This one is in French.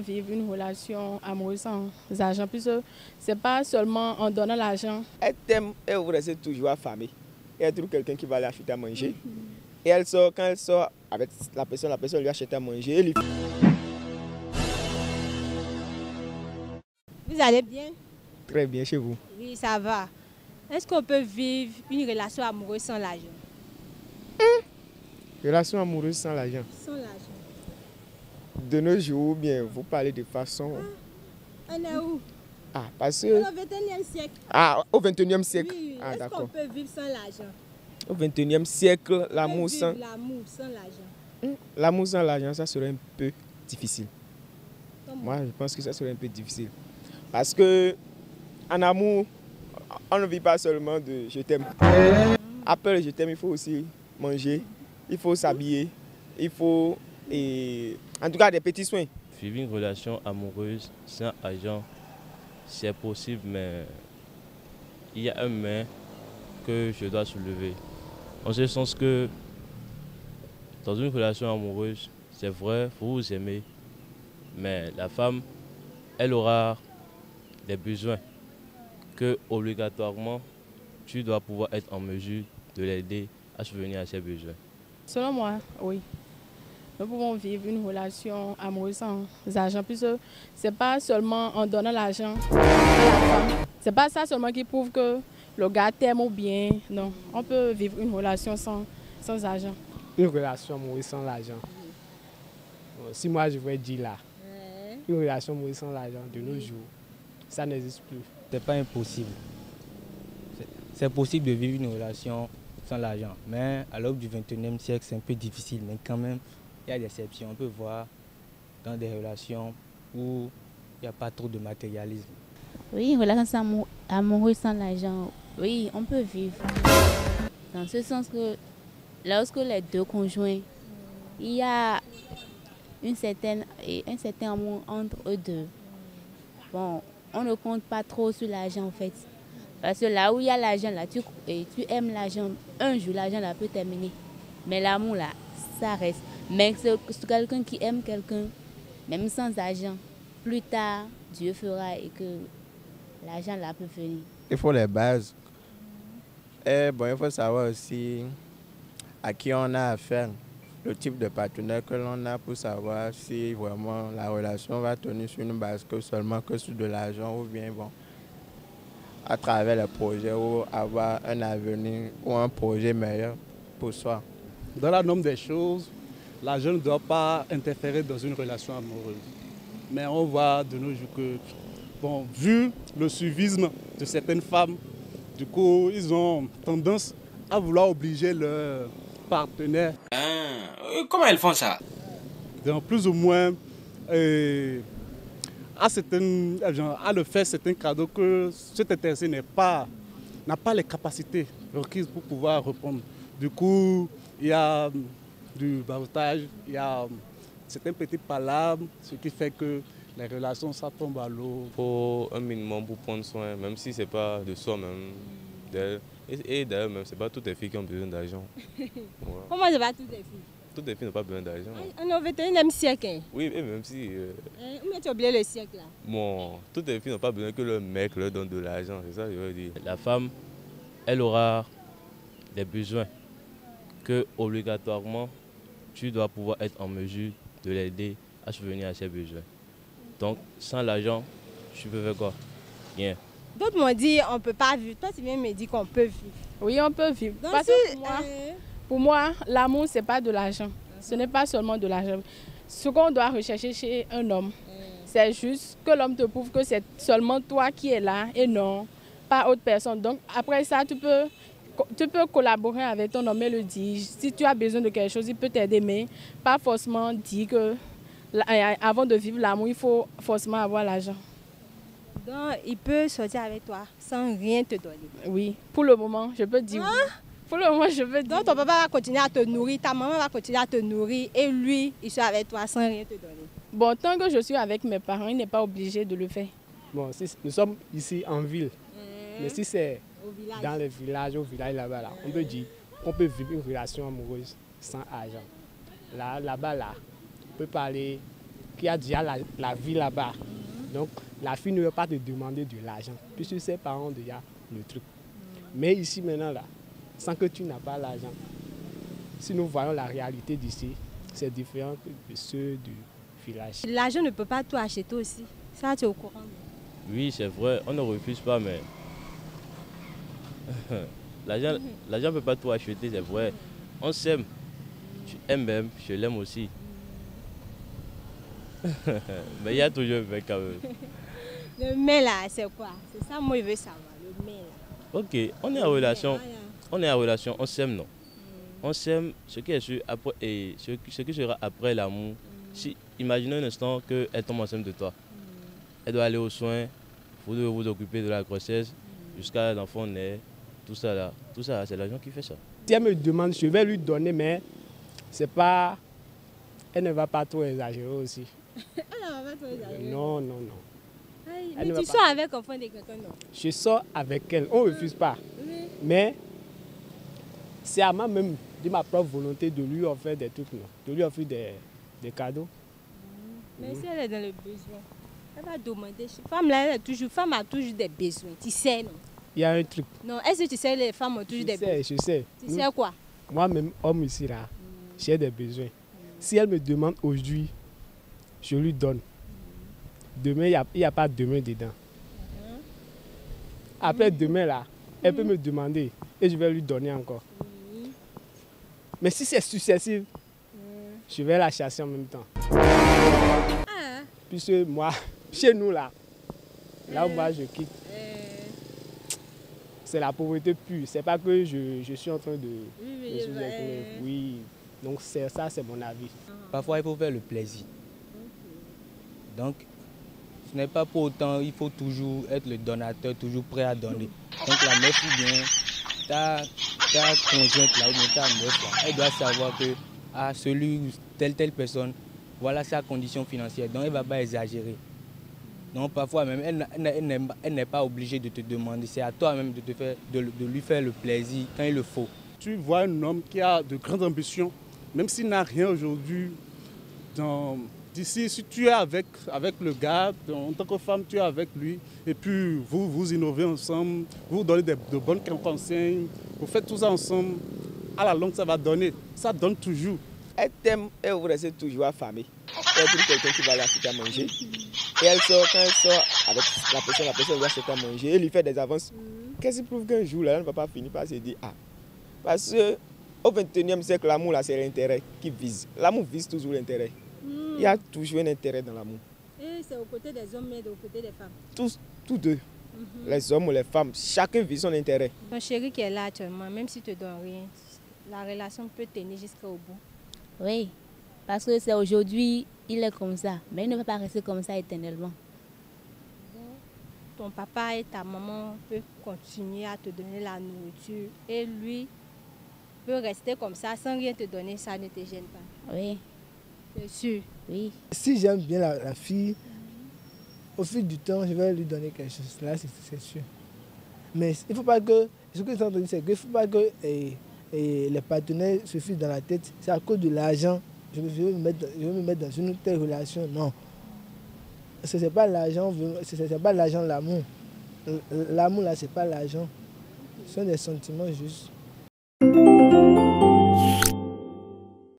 vivre une relation amoureuse sans argent, puisque ce n'est pas seulement en donnant l'argent. Elle t'aime, elle vous reste toujours affamée. Et elle trouve quelqu'un qui va lui acheter à manger. Et elle sort, quand elle sort avec la personne lui achète à manger. Elle lui... Vous allez bien? Très bien, chez vous? Oui, ça va. Est-ce qu'on peut vivre une relation amoureuse sans l'argent? Relation amoureuse sans l'argent? Sans l'argent. De nos jours, bien, vous parlez de façon... On est où? Ah, parce que... Au 21e siècle. Ah, au 21e siècle. Oui, ah, est-ce qu'on peut vivre sans l'argent? Au 21e siècle, l'amour sans... L'amour sans l'argent. L'amour sans l'argent, ça serait un peu difficile. Comment? Moi, je pense que ça serait un peu difficile. Parce que en amour, on ne vit pas seulement de je t'aime. Après le je t'aime, il faut aussi manger, il faut s'habiller, il faut, en tout cas, des petits soins. Vivre une relation amoureuse sans argent, c'est possible, mais il y a un mais que je dois soulever. En ce sens que dans une relation amoureuse, c'est vrai, vous vous aimez, mais la femme, elle aura des besoins que obligatoirement tu dois pouvoir être en mesure de l'aider à subvenir à ses besoins. Selon moi, oui. Nous pouvons vivre une relation amoureuse sans argent, puisque ce n'est pas seulement en donnant l'argent à la femme. Ce n'est pas ça seulement qui prouve que le gars t'aime ou bien. Non, on peut vivre une relation sans argent. Une relation amoureuse sans l'argent. Si moi je vais dire là, une relation amoureuse sans l'argent de nos jours, ça n'existe plus. C'est pas impossible. C'est possible de vivre une relation sans l'argent. Mais à l'aube du 21e siècle, c'est un peu difficile. Mais quand même, il y a des exceptions. On peut voir dans des relations où il n'y a pas trop de matérialisme. Oui, une relation amoureuse sans l'argent, oui, on peut vivre. Dans ce sens que lorsque les deux conjoints, il y a un certain amour entre eux deux. Bon, on ne compte pas trop sur l'argent en fait. Parce que là où il y a l'argent, là, tu aimes l'argent, un jour l'argent là peut terminer. Mais l'amour là, ça reste. Mais c'est quelqu'un qui aime quelqu'un, même sans argent, plus tard, Dieu fera et que l'argent là peut venir. Il faut les bases. Et bon, il faut savoir aussi à qui on a affaire, le type de partenaire que l'on a pour savoir si vraiment la relation va tenir sur une base que seulement que sur de l'argent ou bien bon, à travers les projets ou avoir un avenir ou un projet meilleur pour soi. Dans la norme des choses, l'argent ne doit pas interférer dans une relation amoureuse. Mais on voit de nos jours que, bon, vu le suivisme de certaines femmes, du coup, ils ont tendance à vouloir obliger leur partenaire. Comment elles font ça? Donc, plus ou moins à le faire certains cadeaux que cet intéressé n'a pas les capacités requises pour pouvoir répondre. Du coup, il y a du bavardage, il y a certains petits palabres, ce qui fait que les relations, ça tombe à l'eau. Il faut un minimum pour prendre soin, même si ce n'est pas de soi-même, d'elle. Et d'ailleurs, même, ce n'est pas toutes les filles qui ont besoin d'argent. Ouais. Comment ça va toutes les filles? Toutes les filles n'ont pas besoin d'argent. On est au 21e siècle. Oui, et même si... Où tu as oublié le siècle là? Bon, toutes les filles n'ont pas besoin que le mec leur donne de l'argent, c'est ça que je veux dire. La femme, elle aura des besoins que obligatoirement tu dois pouvoir être en mesure de l'aider à subvenir à ses besoins. Donc, sans l'argent, tu peux faire quoi? Rien. D'autres m'ont dit on ne peut pas vivre. Toi, tu viens me dire qu'on peut vivre. Oui, on peut vivre. Donc, parce que pour moi, l'amour, ce n'est pas de l'argent. Ce n'est pas seulement de l'argent. Ce qu'on doit rechercher chez un homme, c'est juste que l'homme te prouve que c'est seulement toi qui es là et non pas autre personne. Donc, après ça, tu peux collaborer avec ton homme et le dire. Si tu as besoin de quelque chose, il peut t'aider, mais pas forcément dire que avant de vivre l'amour, il faut forcément avoir l'argent. Donc, il peut sortir avec toi sans rien te donner. Oui, pour le moment, je peux dire oui. Pour le moment, je peux dire. Donc, ton papa va continuer à te nourrir, ta maman va continuer à te nourrir et lui, il sera avec toi sans rien te donner. Bon, tant que je suis avec mes parents, il n'est pas obligé de le faire. Bon, nous sommes ici en ville. Mais si c'est dans les villages, au village là-bas, là, on peut dire qu'on peut vivre une relation amoureuse sans argent. Là-bas, on peut parler qui a déjà la vie là-bas. Donc, la fille ne veut pas te demander de l'argent, puisque ses parents ont déjà le truc. Mais ici, maintenant, là, sans que tu n'as pas l'argent, si nous voyons la réalité d'ici, c'est différent de ceux du village. L'argent ne peut pas tout acheter aussi. Ça, tu es au courant. Oui, c'est vrai, on ne refuse pas, mais l'argent ne peut pas tout acheter, c'est vrai. On s'aime. Tu aimes même, je l'aime aussi. Mais il y a toujours un mec quand même. Le mais là, c'est quoi? C'est ça, moi, je veux savoir. Le mais là. Ok, on est en relation. On est en relation, on s'aime, non? On s'aime, ce qui est sûr, après, et ce qui sera après l'amour. Si, imaginez un instant qu'elle tombe enceinte de toi. Elle doit aller aux soins, vous devez vous occuper de la grossesse, jusqu'à l'enfant naît, tout ça là, c'est l'argent qui fait ça. Si elle me demande, je vais lui donner, mais c'est pas... Elle ne va pas trop exagérer aussi. Elle ne va pas trop exagérer. Non, non, non. Mais tu sors avec enfant de quelqu'un, non? Je sors avec elle, on ne refuse pas. Oui. Mais c'est à moi même, de ma propre volonté, de lui offrir des trucs, non? De lui offrir des cadeaux. Mais si elle est dans le besoin, elle va demander. Femme là, femme a toujours des besoins. Tu sais, non? Il y a un truc. Non, est-ce que tu sais, les femmes ont toujours des besoins? Je sais. Tu sais quoi? Moi-même, homme ici, là, j'ai des besoins. Si elle me demande aujourd'hui, je lui donne. Demain, il n'y a pas demain dedans. Après demain, là, elle peut me demander et je vais lui donner encore. Mais si c'est successif, je vais la chasser en même temps. Puisque moi, chez nous, là où moi je quitte, c'est la pauvreté pure. C'est pas que je suis en train de... Oui, donc ça, c'est mon avis. Parfois, il faut faire le plaisir. Donc, ce n'est pas pour autant, il faut toujours être le donateur, toujours prêt à donner. Donc la meuf ou bien ta conjointe là, ou bien ta meuf là, elle doit savoir que celui ou telle personne, voilà sa condition financière. Donc elle ne va pas exagérer. Donc parfois même, elle n'est pas obligée de te demander. C'est à toi même de lui faire le plaisir quand il le faut. Tu vois un homme qui a de grandes ambitions, même s'il n'a rien aujourd'hui. D'ici, si tu es avec le gars, en tant que femme, tu es avec lui, et puis vous innovez ensemble, vous donnez de bonnes conseils, vous faites tout ça ensemble, à la longue, ça va donner. Ça donne toujours. Elle t'aime, elle vous reste toujours affamée. Elle trouve quelqu'un qui va l'acheter à manger. Et elle sort, quand elle sort avec la personne va acheter à manger et lui fait des avances. Qu'est-ce qui prouve qu'un jour, là, elle ne va pas finir par se dire ah. Parce qu'au XXIe siècle, l'amour, là, c'est l'intérêt qui vise. L'amour vise toujours l'intérêt. Il y a toujours un intérêt dans l'amour. Et c'est aux côtés des hommes et aux côtés des femmes? Tous deux. Les hommes ou les femmes, chacun vit son intérêt. Ton chéri qui est là actuellement, même si tu ne te donnes rien, la relation peut tenir jusqu'au bout. Oui, parce que c'est aujourd'hui, il est comme ça, mais il ne va pas rester comme ça éternellement. Ton papa et ta maman peuvent continuer à te donner la nourriture et lui peut rester comme ça sans rien te donner, ça ne te gêne pas. Oui. C'est sûr. Oui. Si j'aime bien la fille, au fil du temps, je vais lui donner quelque chose. Là, c'est sûr. Mais il ne faut pas que... Ce que j'ai entendu, c'est qu'il ne faut pas que les partenaires se fixent dans la tête. C'est à cause de l'argent. Je veux me mettre dans une telle relation. Non. Ce n'est pas l'argent, c'est pas l'argent, l'amour. L'amour, là, ce n'est pas l'argent. Ce sont des sentiments juste.